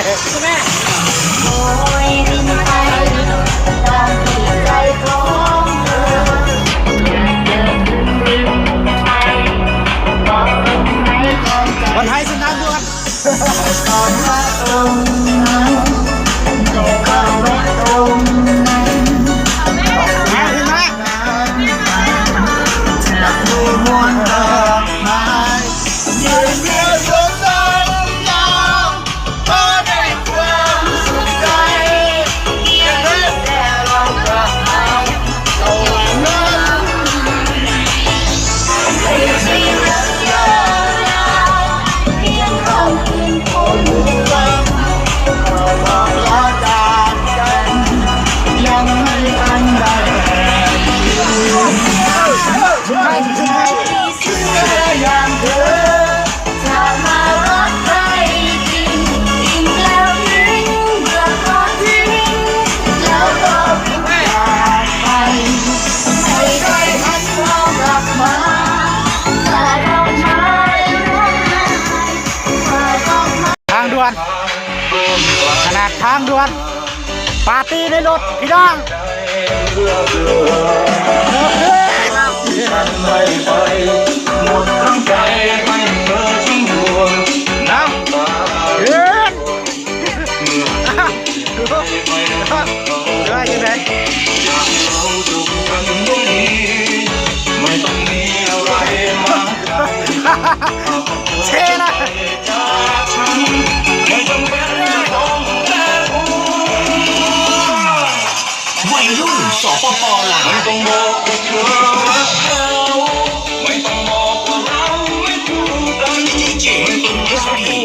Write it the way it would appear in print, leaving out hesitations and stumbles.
แม่โอ้ยบินไปตามที่ใจของเธออยากเจอถึงริมไทยบอกตรงไหนของใจวันไทยสนามด้วย ก่อนว่าตรงนั้นแต่ก็แวะตรงนั้นมาขึ้นมาจับมือมวนดอกไม้ยืนเรียงสดใสยาวพอได้ความสุขใจเพียงแค่ลองกลับไปตรงนั้นไม่ใช่เรื่องยาวเพียงเราเพียงคนวันก็บอกลาจากกันยังไม่ทันได้อย่างเธอถ้ามารักใครจริงจริงแล้วทิ้งเมื่อก่อนทิ้งแล้วก็วิ่งจากไปไม่ได้ทันมองกลับมาแต่ดอกไม้ร้องไห้แต่ดอกไม้ ทางด่วนขนาดทางด่วนปาร์ตี้ในรถพี่น้องไม่ไปหมดทั้งใจให้เธอทิ้งห่วงน้ำตา เดิน เมื่อไม่รักเขา ได้ยังไง อยากให้เราจบกันด้วยดีไม่ต้องมีอะไรมาเชใจนะ จากฉันไม่จำเป็นต้องแก้ตัววัยรุ่นสปปลาว ไม่ต้องบอกว่าเธอรักเขาไม่ต้องบอกว่าเราไม่คู่กัน ดีเจอินเอสดี